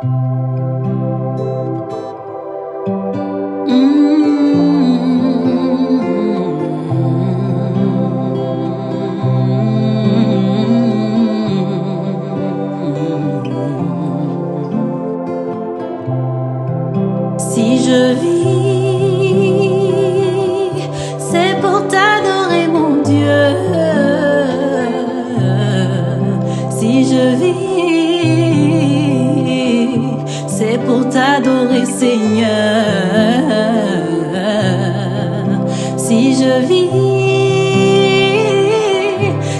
Si je vis, c'est pour t'adorer mon Dieu. Si je vis, c'est pour t'adorer Seigneur. Si je vis,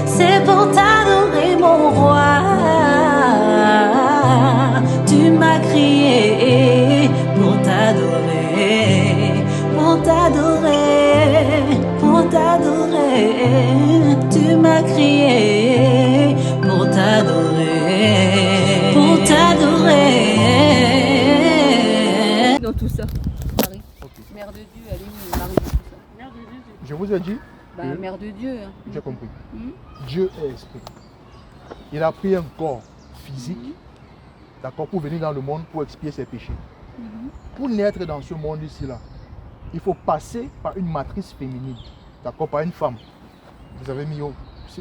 c'est pour t'adorer mon roi. Tu m'as crié pour t'adorer, pour t'adorer, pour t'adorer. Tu m'as crié pour t'adorer, pour t'adorer. Dans tout ça, Marie. Okay. Mère de Dieu, elle est où, Marie, dans tout ça? Mère de Dieu. Je vous ai dit, Mère de Dieu. Hein. j'ai compris. Dieu est esprit. Il a pris un corps physique, d'accord, pour venir dans le monde pour expier ses péchés. Pour naître dans ce monde ici-là, il faut passer par une matrice féminine, d'accord, par une femme. Vous avez mis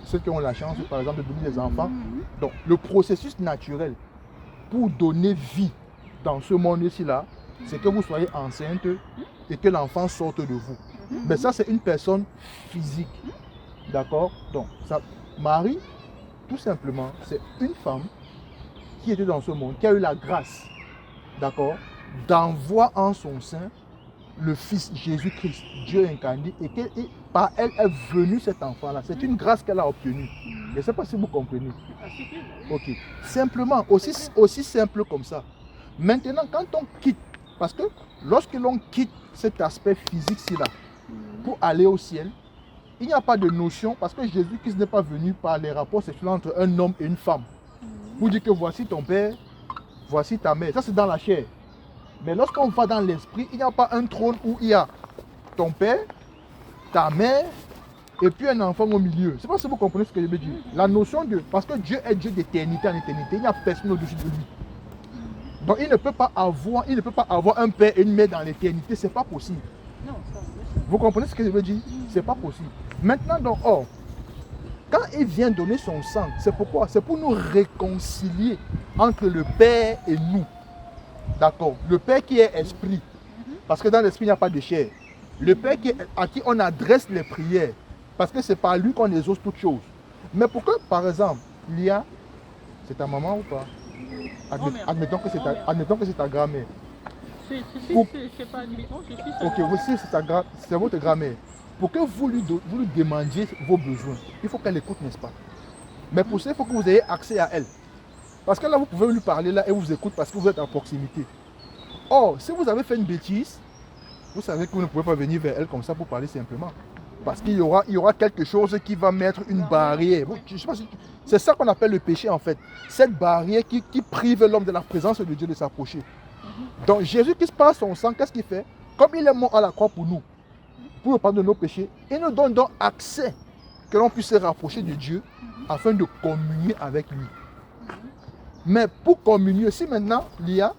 ceux qui ont la chance, par exemple, de donner des enfants. Donc, le processus naturel pour donner vie dans ce monde ici-là, c'est que vous soyez enceinte et que l'enfant sorte de vous. Mais ça, c'est une personne physique, d'accord. Donc, ça, Marie, tout simplement, c'est une femme qui était dans ce monde, qui a eu la grâce, d'accord, d'envoyer en son sein le Fils Jésus-Christ, Dieu incarné, et par elle est venu cet enfant-là. C'est une grâce qu'elle a obtenue. Je ne sais pas si vous comprenez. Ok. Simplement, aussi simple comme ça. Maintenant, quand on quitte, parce que lorsque l'on quitte cet aspect physique-ci là, pour aller au ciel, il n'y a pas de notion, parce que Jésus-Christ n'est pas venu par les rapports sexuels entre un homme et une femme. Pour dire que voici ton père, voici ta mère. Ça, c'est dans la chair. Mais lorsqu'on va dans l'esprit, il n'y a pas un trône où il y a ton père, ta mère, et puis un enfant au milieu. Je ne sais pas si vous comprenez ce que je veux dire. La notion de... Parce que Dieu est Dieu d'éternité en éternité. Il n'y a personne au-dessus de lui. Donc il ne peut pas avoir un père et une mère dans l'éternité. Ce n'est pas possible. Non, ça, vous comprenez ce que je veux dire? Ce n'est pas possible. Maintenant, donc, quand il vient donner son sang, c'est pourquoi? C'est pour nous réconcilier entre le Père et nous. D'accord? Le Père qui est esprit. Parce que dans l'esprit, il n'y a pas de chair. Le Père à qui on adresse les prières. Parce que c'est par lui qu'on exauce toutes choses. Mais pourquoi, par exemple, Lia, c'est ta maman ou pas? Admettons que c'est ta grand-mère. C'est pas admettons, je suis ça. Ok, aussi c'est votre grand-mère. Pour que vous lui demandiez vos besoins, il faut qu'elle écoute, n'est-ce pas? Mais pour ça, il faut que vous ayez accès à elle. Parce que là, vous pouvez lui parler là et vous écoute parce que vous êtes à proximité. Or, si vous avez fait une bêtise, vous savez que vous ne pouvez pas venir vers elle comme ça pour parler simplement. Parce qu'il y aura quelque chose qui va mettre une barrière. C'est ça qu'on appelle le péché en fait. Cette barrière qui prive l'homme de la présence de Dieu de s'approcher. Donc Jésus qui se passe son sang, qu'est-ce qu'il fait? Comme il est mort à la croix pour nous, pour le pardon de nos péchés, il nous donne donc accès que l'on puisse se rapprocher de Dieu afin de communier avec lui. Mais pour communier, si maintenant, Lia,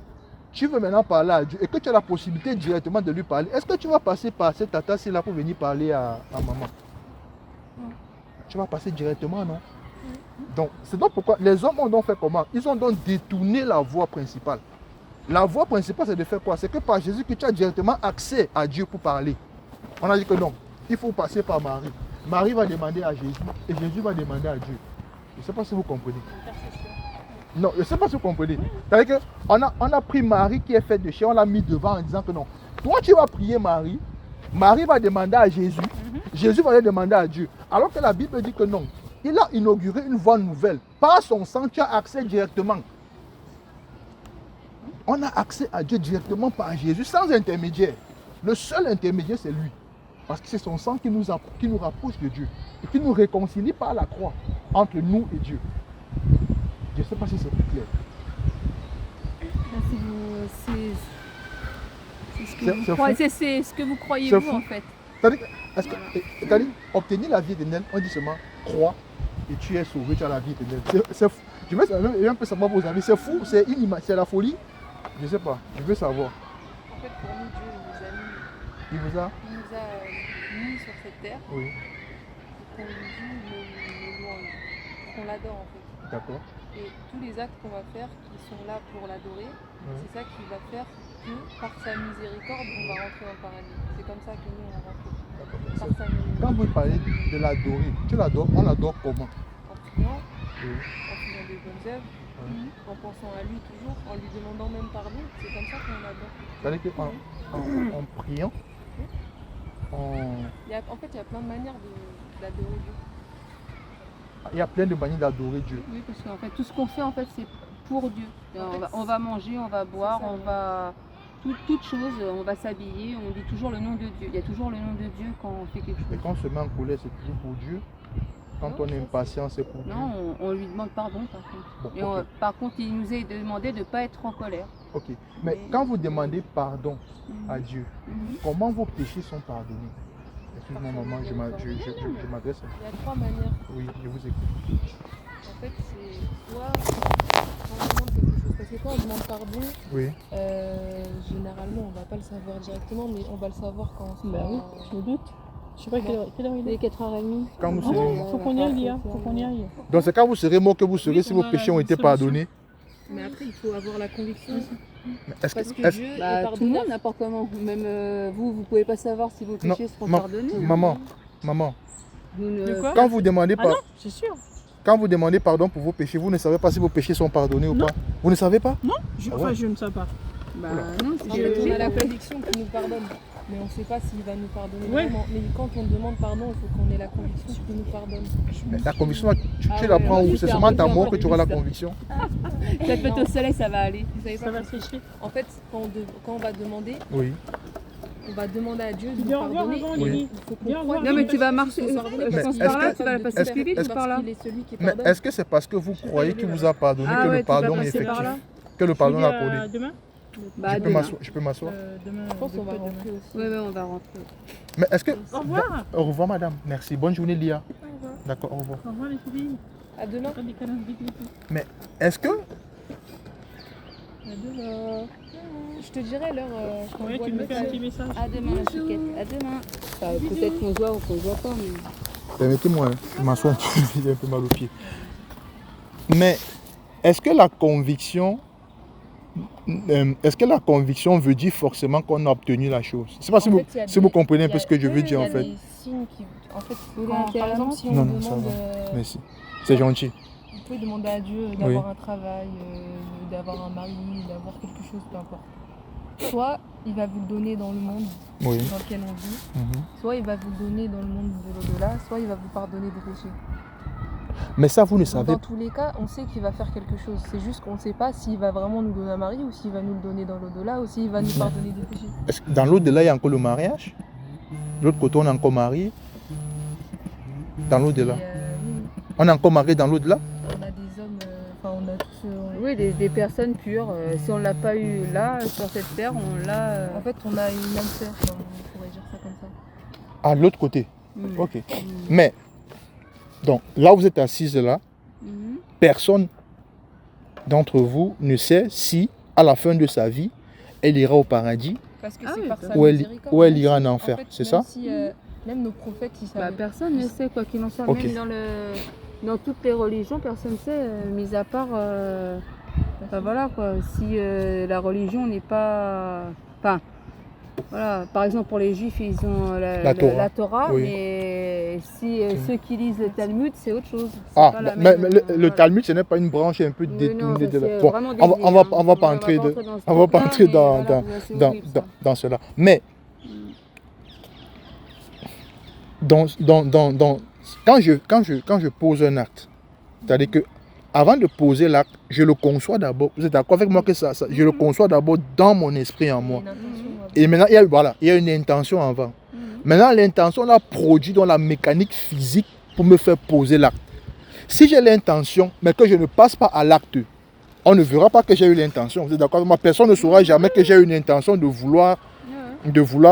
tu veux maintenant parler à Dieu et que tu as la possibilité directement de lui parler, est-ce que tu vas passer par cette tata-ci là pour venir parler à maman? Tu vas passer directement, non? Donc, c'est donc pourquoi les hommes ont donc fait comment? Ils ont donc détourné la voie principale. La voie principale, c'est de faire quoi? C'est que par Jésus que tu as directement accès à Dieu pour parler. On a dit que non, il faut passer par Marie. Marie va demander à Jésus et Jésus va demander à Dieu. Je ne sais pas si vous comprenez. Non, je ne sais pas si vous comprenez. C'est-à-dire qu'on a pris Marie qui est faite de chair, on l'a mis devant en disant que non. Toi, tu vas prier Marie. Marie va demander à Jésus. Jésus va aller demander à Dieu. Alors que la Bible dit que non. Il a inauguré une voie nouvelle. Par son sang, tu as accès directement. On a accès à Dieu directement par Jésus, sans intermédiaire. Le seul intermédiaire, c'est lui. Parce que c'est son sang qui nous rapproche de Dieu. Et qui nous réconcilie par la croix entre nous et Dieu. Je ne sais pas si c'est plus clair. C'est ce que vous croyez vous en fait. C'est-à-dire, obtenir la vie éternelle, on dit seulement crois et tu es sauvé, tu as la vie éternelle. C'est fou. Je vais un peu savoir vos amis, c'est fou, c'est la folie. Je sais pas, je veux savoir. En fait, pour nous, Dieu Il vous a il nous a mis sur cette terre Oui, pour qu'on le joue, le louange, qu'on l'adore en fait. d'accord. Et tous les actes qu'on va faire qui sont là pour l'adorer, c'est ça qui va faire que par sa miséricorde, on va rentrer dans le paradis. C'est comme ça que nous, on rentre. Par sa miséricorde. Quand vous parlez de l'adorer, tu l'adores, on l'adore comment? En priant, Oui. en faisant des bonnes œuvres, en pensant à lui toujours, en lui demandant même pardon. C'est comme ça qu'on l'adore. C'est-à-dire qu'en priant, En fait, il y a plein de manières d'adorer Dieu. il y a plein de manières d'adorer Dieu. Oui, parce qu'en fait, tout ce qu'on fait, en fait, c'est pour Dieu. On va manger, on va boire, ça, on va... Toute chose, on va s'habiller, on dit toujours le nom de Dieu. Il y a toujours le nom de Dieu quand on fait quelque Et chose. quand on se met en colère, c'est toujours pour Dieu. Quand Non, on est ça, impatient, c'est pour Dieu. Non, on lui demande pardon, par contre. Bon, Et ok. par contre, il nous est demandé de ne pas être en colère. Ok. Mais quand vous demandez pardon à Dieu, Mhm. comment vos péchés sont pardonnés? Excuse-moi maman, je m'adresse à Il y a 3 manières. Oui, je vous écoute. En fait, c'est soit quand on demande quelque chose. Parce que quand on demande pardon, Oui. généralement, on va pas le savoir directement, mais on va le savoir quand on sera... Bah oui, je me doute. Je sais pas quelle heure il Il est est. 4h30. Quand vous Ah serez... bon, faut qu'on y aille, hein. Faut qu'on y aille. Donc c'est quand vous serez mort que vous saurez Oui, si on vos a péchés ont la été solution. pardonnés. Mais après, il faut avoir la conviction. Mais est-ce Parce que est-ce- Dieu est Bah, tout le pardonneur. monde, n'importe comment. Même vous pouvez pas savoir si vos Non, péchés seront ma- pardonnés. maman, Vous ne- De quoi quand vous demandez Ah non, par- c'est sûr. quand vous demandez pardon pour vos péchés, vous ne savez pas si vos péchés sont pardonnés ou Non. pas. Vous ne savez pas? Enfin, ouais. je ne sais pas. Bah Oula. non, En c'est fait, on a la je- conviction qu'il nous pardonne. Mais on ne sait pas s'il va nous pardonner Ouais. vraiment. Mais quand on demande pardon, il faut qu'on ait la conviction qu'il nous pardonne. Mais la conviction, tu Ah la ouais, prends moi, où? je C'est suis seulement ta arrangée mort en que tu auras la communiste. conviction. Peut-être Non. au soleil, ça va aller. Vous savez Ça pas va pourquoi sécher. En fait, quand on va demander, Oui. on va demander à Dieu de Tu nous dis au revoir pardonner. avant, Il Lily. faut Dis au qu'on revoir. croie Non, mais qu'il tu vas nous marcher. pardonne Je parce pense qu'il par est là, tu vas capable de passer faire plus vite parce ou par là qu'il est celui qui Mais pardonne. est-ce que c'est parce que vous croyez qu'il vous a pardonné Ah que ouais, le tu vas pardon est passer par effectif? là. Que le pardon Tu est dis, accordé? demain Bah, Je peux demain. m'asseoir- je peux m'asseoir. Demain. Je pense qu'on va demain. rentrer aussi. Oui, oui, on va rentrer. Mais est-ce que... Au revoir. Au revoir madame. Merci. Bonne journée Lia. Au revoir. D'accord, au revoir. Au revoir les filles. À demain. Pas des câlins, vite, vite, vite. Est-ce que... À demain. Je te dirai l'heure. Je Ouais, t'envoie tu le me fais un message. petit message. À demain, la chouquette. À demain. Bah, peut-être qu'on se voit ou qu'on se voit pas, mais. Permettez-moi, je m'assois un peu, j'ai un peu mal aux pieds. Mais est-ce que la conviction... Est-ce que la conviction veut dire forcément qu'on a obtenu la chose? Je ne sais pas si, En vous, fait, il y a si des- vous comprenez un il y peu a- ce que je veux oui, dire il y en a fait. des signes qui... En fait, Oui, quand, par exemple, si on Non, non, ça demande... va. Merci. C'est gentil. Vous pouvez demander à Dieu d'avoir un travail, d'avoir un mari, d'avoir quelque chose, peu importe. Soit il va vous le donner dans le monde Oui. dans lequel on vit, Mhm. soit il va vous le donner dans le monde de l'au-delà, soit il va vous pardonner des péchés. Mais ça, vous ne Donc, savez dans pas. tous les cas, on sait qu'il va faire quelque chose. C'est juste qu'on ne sait pas s'il va vraiment nous donner un mari ou s'il va nous le donner dans l'au-delà ou s'il va nous pardonner des péchés. Est-ce que dans l'au-delà, il y a encore le mariage? De l'autre côté, on est encore marié. Dans l'au-delà. Et, oui, On est encore marié dans l'au-delà? on a des hommes, enfin on a tous... Oui, des personnes pures. Si on l'a pas eu là, sur cette terre, on l'a. En fait, on a une âme sœur, enfin, on pourrait dire ça comme ça. À l'autre côté. Mm. Ok. Mais, donc, là où vous êtes assise là, Mhm. personne d'entre vous ne sait si, à la fin de sa vie, elle ira au paradis Parce que Ah c'est oui, par ça- sa ou elle miséricorde. ou elle Même ira si- en enfer, fait, c'est même ça? si, même nos prophètes, ils Bah, savaient. personne ne sait quoi qu'il en soit. Ok. Même dans toutes les religions, personne ne sait, mis à part. Enfin, voilà quoi. Si la religion n'est pas. Enfin. Voilà, par exemple pour les juifs ils ont La Torah, oui. mais si ceux qui lisent le Talmud c'est autre chose. C'est Ah, pas la mais même, le voilà. Talmud, ce n'est pas une branche un peu Oui, non, détournée ça, de la... c'est Bon, vraiment on va dévié, pas hein. entrer dans ce on va pas truc-là, entrer mais dans, voilà, c'est dans, horrible, ça. dans cela. Mais, quand je pose un acte, c'est-à-dire que avant de poser l'acte, je le conçois d'abord. Vous êtes d'accord avec moi que je le conçois d'abord dans mon esprit en moi. Une intention, Et maintenant, il y a une intention avant. Maintenant, l'intention là produit dans la mécanique physique pour me faire poser l'acte. Si j'ai l'intention, mais que je ne passe pas à l'acte, on ne verra pas que j'ai eu l'intention. Vous êtes d'accord avec moi? Personne ne saura jamais que j'ai eu une intention de vouloir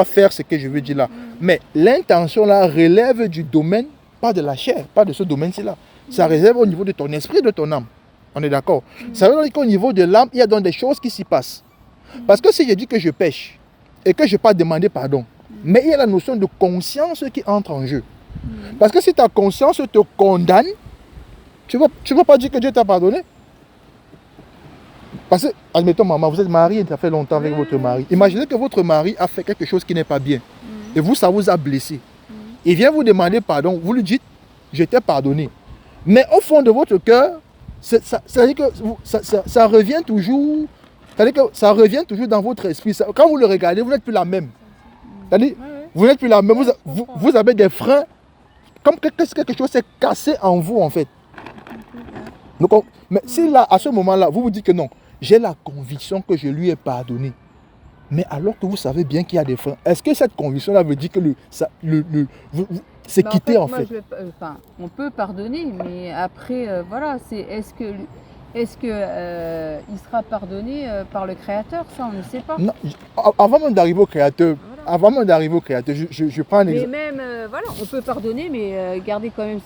faire ce que je veux dire là. Mais l'intention là relève du domaine, pas de la chair, pas de ce domaine-ci là. Ça réserve au niveau de ton esprit, de ton âme. On est d'accord? Ça veut dire qu'au niveau de l'âme, il y a donc des choses qui s'y passent. Parce que si je dis que je pêche et que je n'ai pas demandé pardon, mais il y a la notion de conscience qui entre en jeu. Parce que si ta conscience te condamne, tu ne vas pas dire que Dieu t'a pardonné. Parce que, admettons, maman, vous êtes mariée, ça fait longtemps avec votre mari. Imaginez que votre mari a fait quelque chose qui n'est pas bien. Et vous, ça vous a blessé. Il vient vous demander pardon. Vous lui dites, je t'ai pardonné. Mais au fond de votre cœur, c'est-à-dire que ça revient toujours. C'est-à-dire que ça revient toujours dans votre esprit. Quand vous le regardez, vous n'êtes plus la même. C'est-à-dire, vous n'êtes plus la même. Vous avez des freins. Comme quelque chose s'est cassé en vous, en fait. Donc, mais si là, à ce moment-là, vous vous dites que non, j'ai la conviction que je lui ai pardonné. Mais alors que vous savez bien qu'il y a des freins, est-ce que cette conviction-là veut dire que c'est quitté en fait? On peut pardonner, mais après, voilà, est-ce que il sera pardonné par le Créateur? Ça, on ne sait pas. Non, avant même d'arriver au Créateur, je prends un exemple. Mais même, voilà, on peut pardonner, mais garder quand même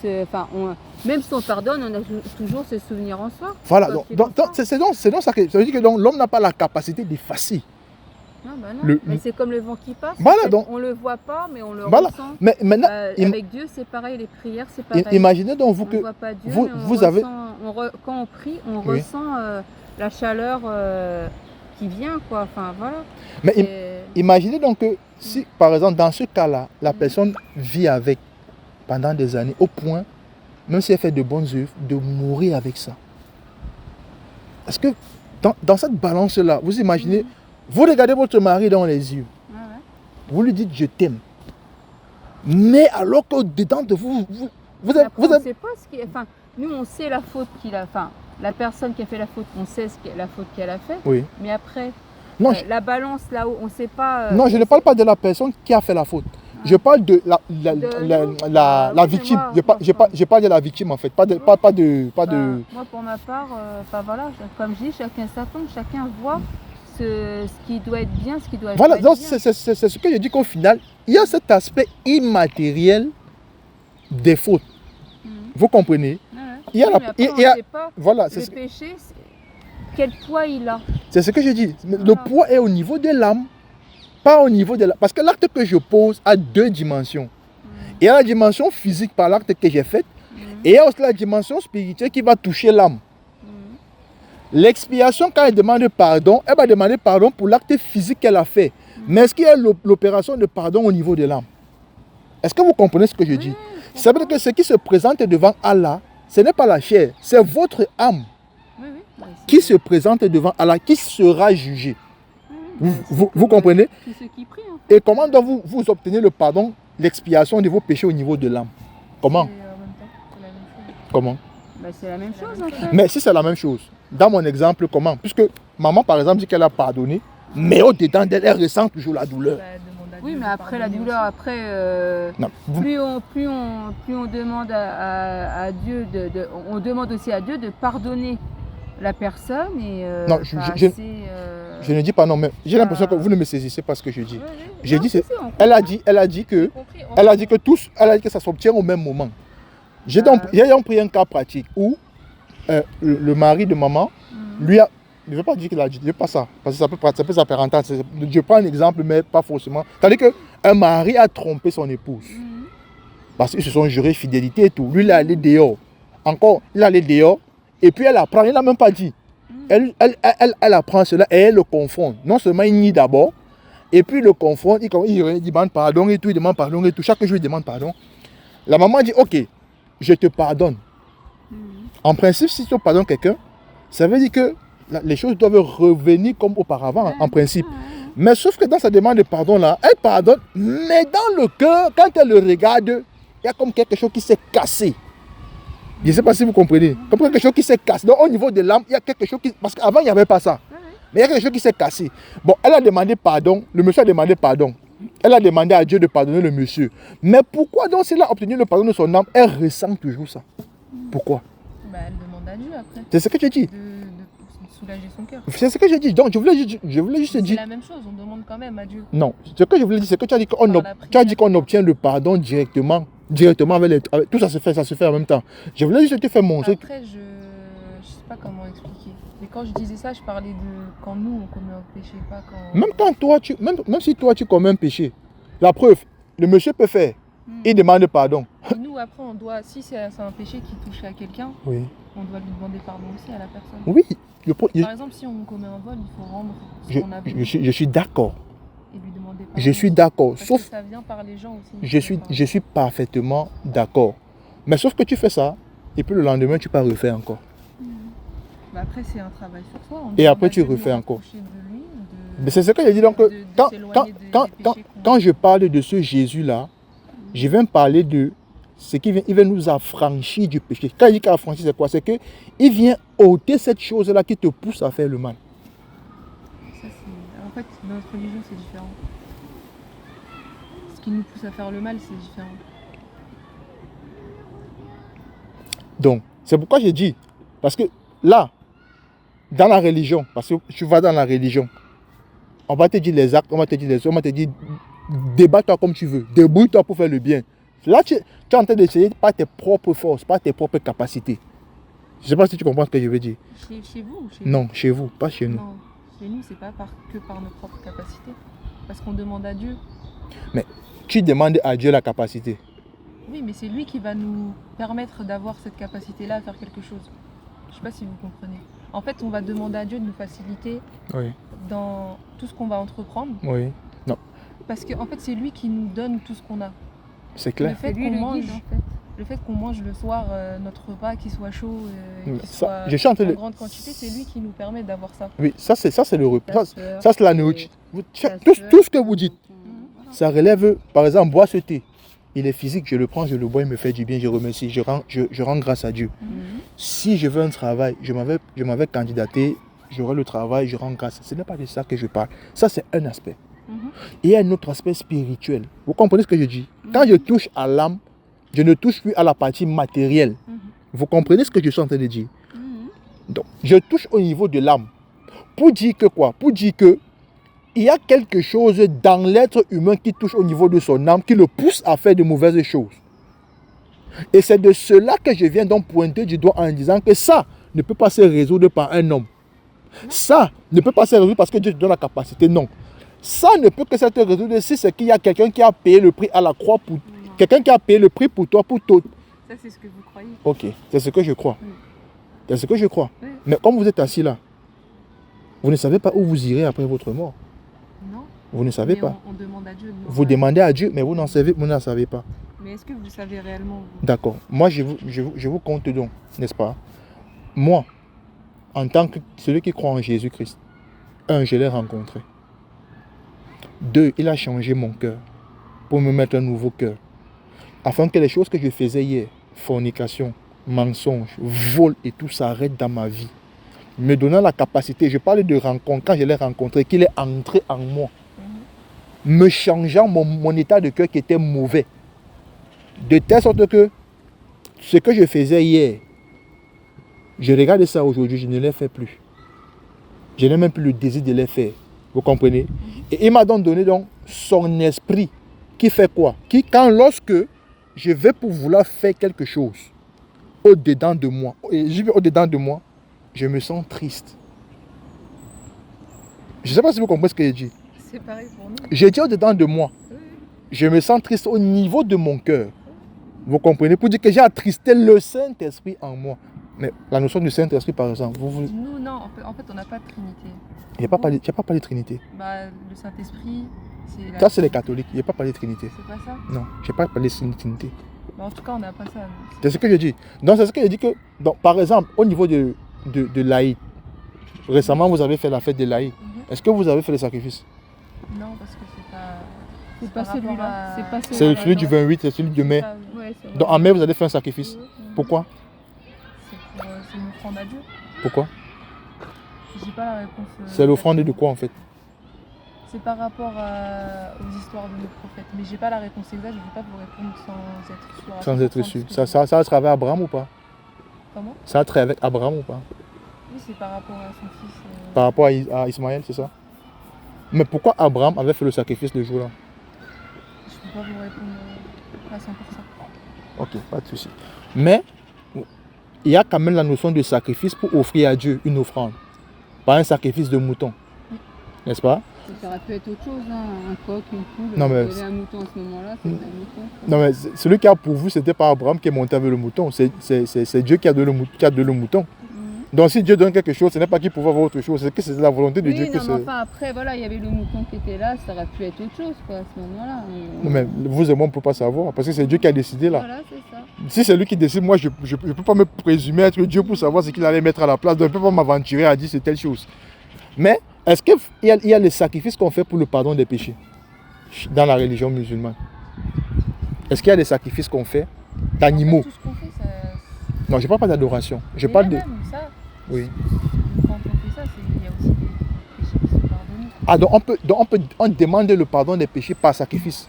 même si on pardonne, on a toujours ce souvenir en soi. Voilà, c'est donc ça que ça veut dire que l'homme n'a pas la capacité d'effacer. Non, non. Mais c'est comme le vent qui passe. Voilà, donc, on ne le voit pas, mais on le voilà. ressent. Mais maintenant, avec Dieu, c'est pareil, les prières, c'est pareil. Imaginez donc vous on que ne voit pas Dieu, vous avez... quand on prie, on ressent la chaleur qui vient, quoi. Enfin, voilà. Mais imaginez donc que si, par exemple, dans ce cas-là, la personne vit avec pendant des années, au point, même si elle fait de bonnes œuvres, de mourir avec ça. Est-ce que dans cette balance-là, vous imaginez, vous regardez votre mari dans les yeux, vous lui dites je t'aime, mais alors qu'au-dedans de vous, vous avez... On ne sait pas ce qui est... Enfin, nous, on sait la faute qu'il a... Enfin, la personne qui a fait la faute, on sait la faute qu'elle a faite. Oui. Mais après, non, la balance là-haut, on ne sait pas... non, je ne parle pas de la personne qui a fait la faute. Je parle de la victime. Je parle de la victime en fait, pas de... Moi, pour ma part, voilà, comme je dis, chacun s'attend, chacun voit ce qui doit être bien, ce qui doit être voilà, donc bien. C'est ce que je dis qu'au final, il y a cet aspect immatériel des fautes. Vous comprenez? Il y a voilà, le péché, quel poids il a? C'est ce que je dis. Le poids est au niveau de l'âme, pas au niveau de la... Parce que l'acte que je pose a deux dimensions. Il y a la dimension physique par l'acte que j'ai fait, et il y a aussi la dimension spirituelle qui va toucher l'âme. L'expiation, quand elle demande pardon, elle va demander pardon pour l'acte physique qu'elle a fait. Mais est-ce qu'il y a l'opération de pardon au niveau de l'âme? Est-ce que vous comprenez ce que je dis? Ça veut dire que ce qui se présente devant Allah, ce n'est pas la chair, c'est votre âme qui se présente devant Allah, qui sera jugée. Vous comprenez? C'est ceux qui prient, en fait. Et comment donc vous obtenez le pardon, l'expiation de vos péchés au niveau de l'âme? Comment? Comment? C'est la même chose, en fait. Mais si c'est la même chose, dans mon exemple, comment? Puisque maman, par exemple, dit qu'elle a pardonné, mais au-dedans d'elle, elle ressent toujours la douleur. Oui, mais après la douleur, après, plus on demande à Dieu, on demande aussi à Dieu de pardonner la personne. Et, non, je ne dis pas non, mais j'ai l'impression que vous ne me saisissez pas ce que je dis. J'ai dit, elle a dit que ça s'obtient au même moment. J'ai pris un cas pratique où le mari de maman lui a... Je ne veux pas dire qu'il a dit, pas ça, parce que ça peut s'apparenter. Je prends un exemple, mais pas forcément. C'est-à-dire qu'un mari a trompé son épouse. Parce qu'ils se sont jurés fidélité et tout. Lui, il est allé dehors. Encore, il est allé dehors. Et puis elle apprend, il n'a même pas dit. Elle apprend cela et elle le confronte. Non seulement il nie d'abord, et puis il le confronte, il demande pardon et tout, il demande pardon et tout. Chaque jour, il demande pardon. La maman dit, ok, je te pardonne. En principe, si tu pardonnes quelqu'un, ça veut dire que les choses doivent revenir comme auparavant, en principe. Mais sauf que dans sa demande de pardon là, elle pardonne, mais dans le cœur, quand elle le regarde, il y a comme quelque chose qui s'est cassé. Je ne sais pas si vous comprenez. Comme quelque chose qui s'est cassé. Donc au niveau de l'âme, il y a quelque chose qui... Parce qu'avant, il n'y avait pas ça. Mais il y a quelque chose qui s'est cassé. Bon, elle a demandé pardon. Le monsieur a demandé pardon. Elle a demandé à Dieu de pardonner le monsieur. Mais pourquoi donc s'il a obtenu le pardon de son âme, elle ressent toujours ça? Pourquoi? Elle demande à Dieu après. C'est ce que je dis. De soulager son cœur. C'est ce que je dis. Donc je voulais juste dire... C'est la même chose, on demande quand même à Dieu. Non, ce que je voulais dire, c'est que tu as dit qu'on obtient le pardon directement avec tout ça se fait en même temps. Je voulais juste te faire montrer. Après, je sais pas comment expliquer. Mais Quand je disais ça, je parlais de quand nous on commet un péché, pas quand. Même si toi tu commets un péché, la preuve, le monsieur peut faire, il demande pardon. Et nous après on doit, si c'est un péché qui touche à quelqu'un, Oui. on doit lui demander pardon aussi à la personne. Oui. Par exemple, si on commet un vol, il faut rendre ce qu'on a volé Je suis d'accord. et lui demander pardon. Je suis d'accord. Parce Sauf que ça vient par les gens aussi. je suis parfaitement d'accord. Mais sauf que tu fais ça, et puis le lendemain, tu peux refaire encore. Bah après, c'est un travail sur soi. On Et après, demande tu à Dieu de refais nous encore. rapprocher de lui, Mais c'est ce que je dis. Donc, s'éloigner des péchés qu'on- quand je parle de ce Jésus-là, je viens parler de ce qui vient, il vient nous affranchir du péché. Quand il dit qu'affranchir, c'est quoi? C'est qu'il vient ôter cette chose-là qui te pousse à faire le mal. Ça, en fait, dans notre religion, c'est différent. Ce qui nous pousse à faire le mal, c'est différent. Donc, c'est pourquoi j'ai dit, parce que là, dans la religion, parce que tu vas dans la religion, on va te dire les actes, on va te dire les choses, on va te dire débat-toi comme tu veux, débrouille-toi pour faire le bien. Là, tu es en train d'essayer par tes propres forces, par tes propres capacités. Je ne sais pas si tu comprends ce que je veux dire. Chez vous ou chez Non, chez vous, pas chez nous. Non, chez nous, c'est pas que par nos propres capacités. Parce qu'on demande à Dieu. Mais tu demandes à Dieu la capacité. Oui, mais c'est lui qui va nous permettre d'avoir cette capacité-là à faire quelque chose. Je ne sais pas si vous comprenez. En fait, on va demander à Dieu de nous faciliter Oui, dans tout ce qu'on va entreprendre. oui. Non, Parce qu'en fait, c'est lui qui nous donne tout ce qu'on a. c'est Le clair. fait lui qu'on le mange, guide, en fait. le fait qu'on mange le soir notre repas, qu'il soit chaud, Mais qu'il ça, soit je suis en train en de- grande quantité, c'est lui qui nous permet d'avoir ça. Oui, ça c'est le repas. Ta Ça, sœur, ça, c'est la et nourriture. ta Tout sœur, ce que vous dites, voilà. ça relève, par exemple, boire ce thé. Il est physique, je le prends, je le bois, il me fait du bien, je remercie, je rends grâce à Dieu. Mhm. Si je veux un travail, je m'avais candidaté, j'aurai le travail, je rends grâce. Ce n'est pas de ça que je parle. Ça, c'est un aspect. Mhm. Et il y a un autre aspect spirituel. Vous comprenez ce que je dis? Quand je touche à l'âme, je ne touche plus à la partie matérielle. Mhm. Vous comprenez ce que je suis en train de dire? Mhm. Donc, je touche au niveau de l'âme. Pour dire que quoi? Pour dire que il y a quelque chose dans l'être humain qui touche au niveau de son âme, qui le pousse à faire de mauvaises choses. Et c'est de cela que je viens donc pointer du doigt en disant que ça ne peut pas se résoudre par un homme. Ça ne peut pas se résoudre parce que Dieu te donne la capacité. Non. Ça ne peut que se résoudre si c'est qu'il y a quelqu'un qui a payé le prix à la croix pour... Quelqu'un qui a payé le prix pour toi, pour tout. Ça, c'est ce que vous croyez. Ok, c'est ce que je crois. Oui. C'est ce que je crois. Oui. Mais comme vous êtes assis là, vous ne savez pas où vous irez après votre mort. Non. Vous ne savez Mais pas. on demande à Dieu de nous Vous demandez à Dieu, mais vous n'en savez pas. Mais est-ce que vous savez réellement vous D'accord. Moi, je vous compte donc, n'est-ce pas? Moi, en tant que celui qui croit en Jésus-Christ, un, je l'ai rencontré. Deux, il a changé mon cœur pour me mettre un nouveau cœur. Afin que les choses que je faisais hier, fornication, mensonge, vol et tout s'arrête dans ma vie. Me donnant la capacité, je parle de rencontre, quand je l'ai rencontré, qu'il est entré en moi. Me changeant mon état de cœur qui était mauvais. De telle sorte que ce que je faisais hier, je regarde ça aujourd'hui, je ne les fais plus. Je n'ai même plus le désir de les faire. Vous comprenez? Et il m'a donc donné donc son esprit qui fait quoi? Qui, lorsque je vais pour vouloir faire quelque chose au-dedans de moi, et je vais au-dedans de moi, je me sens triste. Je ne sais pas si vous comprenez ce que je dis. C'est pareil pour nous. J'ai dit au-dedans de moi, Oui. je me sens triste au niveau de mon cœur. Vous comprenez? Pour dire que j'ai attristé le Saint-Esprit en moi. Mais la notion du Saint-Esprit, par exemple, Nous, non. En fait, on n'a pas de Trinité. il n'y a pas parlé de Trinité. Bah, le Saint-Esprit, c'est la... Ça, c'est les catholiques. Il n'y a pas parlé de Trinité. C'est pas ça? Non, je n'ai pas parlé de Trinité. Bah, en tout cas, on n'a pas ça. nous. C'est ce que je dis. Donc, c'est ce que je dis que, donc, par exemple, au niveau de l'Aïd, récemment, vous avez fait la fête de l'Aïd. Est-ce que vous avez fait les sacrifices? Non, parce que c'est pas... C'est par pas rapport celui-là. à- C'est pas C'est celui-là. celui du 28, c'est celui de mai. Ça, Ouais, c'est vrai. Donc, en mai, vous allez faire un sacrifice. Pourquoi? c'est une offrande à Dieu. Pourquoi? J'ai pas la réponse. C'est l'offrande de quoi, en fait? C'est par rapport aux histoires de nos prophètes. Mais j'ai pas la réponse exacte, je ne vais pas vous répondre sans être sûr. à Sans être 100% sûr. de ce que Ça a travaillé Abraham ou pas? Comment? Ça a travaillé avec Abraham ou pas? Oui, c'est par rapport à son fils. Par rapport à Ismaël, c'est ça? Mais pourquoi Abraham avait fait le sacrifice le jour-là? Je ne peux pas vous répondre à 100%. Ok, pas de souci. Mais il y a quand même la notion de sacrifice pour offrir à Dieu une offrande. par un sacrifice de mouton. N'est-ce pas? Ça aurait pu être autre chose, hein, un coq, une poule. Non, mais il y avait un mouton à ce moment-là, c'était un mouton. Non, mais celui qui a pour vous, c'était pas Abraham qui est monté avec le mouton. C'est Dieu qui a donné le mouton. Donc si Dieu donne quelque chose, ce n'est pas qu'il pouvait avoir autre chose, c'est que c'est la volonté de Dieu que c'est. Enfin après, voilà, il y avait le mouton qui était là, ça aurait pu être autre chose quoi, à ce moment-là. Non, mais vous et moi, on ne peut pas savoir, parce que c'est Dieu qui a décidé là. Voilà, c'est ça. Si c'est lui qui décide, moi, je ne peux pas me présumer être Dieu pour savoir ce qu'il allait mettre à la place, donc je ne peux pas m'aventurer à dire c'est telle chose. Mais est-ce qu'il y a les sacrifices qu'on fait pour le pardon des péchés dans la religion musulmane? Est-ce qu'il y a des sacrifices qu'on fait d'animaux? Tout ce qu'on fait, ça... Non, je ne parle pas d'adoration. Je Mais parle de... même, ça, Oui. quand on fait ça, il y a aussi des péchés qui sont pardonnés. Ah, on demande le pardon des péchés par sacrifice.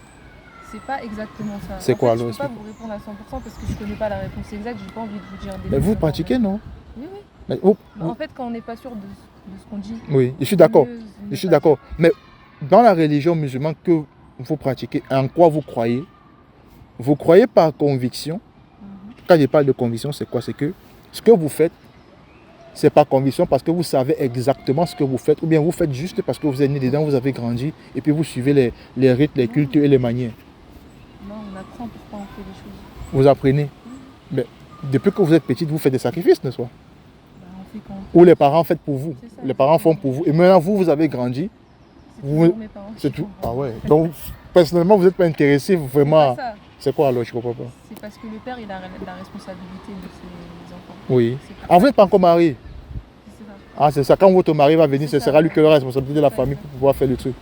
C'est pas exactement ça. C'est quoi, alors, je peux pas vous répondre à 100% parce que je connais pas la réponse exacte, j'ai pas envie de vous dire des Mais vous choses pratiquez, en non? fait. Oui, oui. Mais vous- Mais en fait, quand on n'est pas sûr de ce qu'on dit, Oui, je suis d'accord. mieux ne Je suis pas d'accord. Mais dans la religion musulmane que vous pratiquez, en quoi vous croyez? Vous croyez par conviction? Quand je parle de conviction, c'est quoi? C'est que ce que vous faites, c'est par conviction parce que vous savez exactement ce que vous faites, ou bien vous faites juste parce que vous êtes né dedans, vous avez grandi, et puis vous suivez les rites, les cultes et les manières. Non, on apprend pourquoi on fait les choses. Vous apprenez. Mais depuis que vous êtes petite, vous faites des sacrifices, n'est-ce pas? Bah, on fait quand Ou les parents font pour vous. C'est ça. Les parents font pour vous. Et maintenant, vous avez grandi. c'est vous- toujours mes parents. C'est qui tout. font. Ah ouais. Donc, personnellement, vous n'êtes pas intéressé C'est vraiment. pas ça. C'est quoi alors? Je comprends pas. C'est parce que le père, il a la responsabilité de ses enfants. Oui. C'est Ah, vous n'êtes pas encore marié? c'est ça. Ah, c'est ça. Quand votre mari va venir, ce C'est ça. sera lui qui aura la responsabilité de la C'est famille ça. pour pouvoir faire le truc.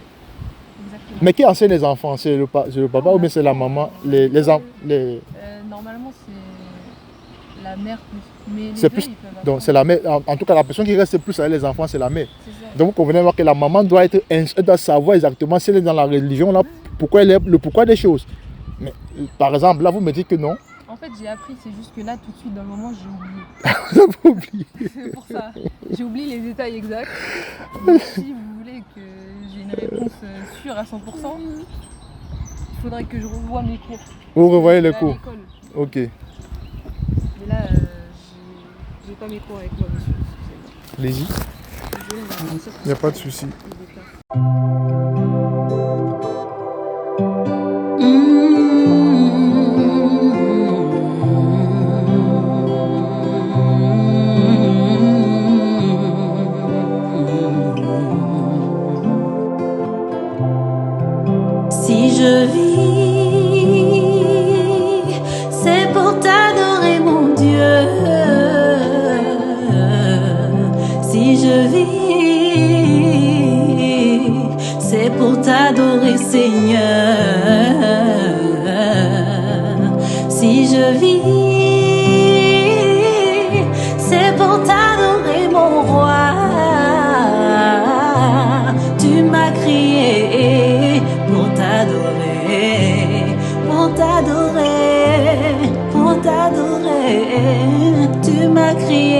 Exactement. Mais qui enseigne les enfants? C'est le papa ou bien c'est la maman? Normalement, c'est la mère plus. Mais les C'est deux, plus- ils peuvent Donc, apprendre. c'est la mère. En tout cas, la personne qui reste plus avec les enfants, c'est la mère. C'est ça. Donc, vous convenez voir que la maman doit être, elle doit savoir exactement si elle est dans la religion, là, pourquoi elle est, le pourquoi des choses. Mais, par exemple, là, vous me dites que non. En fait, j'ai appris, c'est juste que là, tout de suite, dans le moment, j'ai oublié. Vous avez oublié. C'est pour ça. J'ai oublié les détails exacts. Donc, si vous voulez que j'ai une réponse sûre à 100%, il faudrait que je revoie mes cours. Vous revoyez les Je vais à cours. l'école. Ok. Mais là, j'ai pas mes cours avec moi, monsieur. Allez-y. Désolée, on va partir. Il n'y a pas de souci. Si je vis, c'est pour t'adorer mon Dieu. Si je vis, c'est pour t'adorer Seigneur. Si je vis, c'est pour t'adorer mon roi. Tu m'as crié pour t'adorer, pour t'adorer, pour t'adorer. Tu m'as crié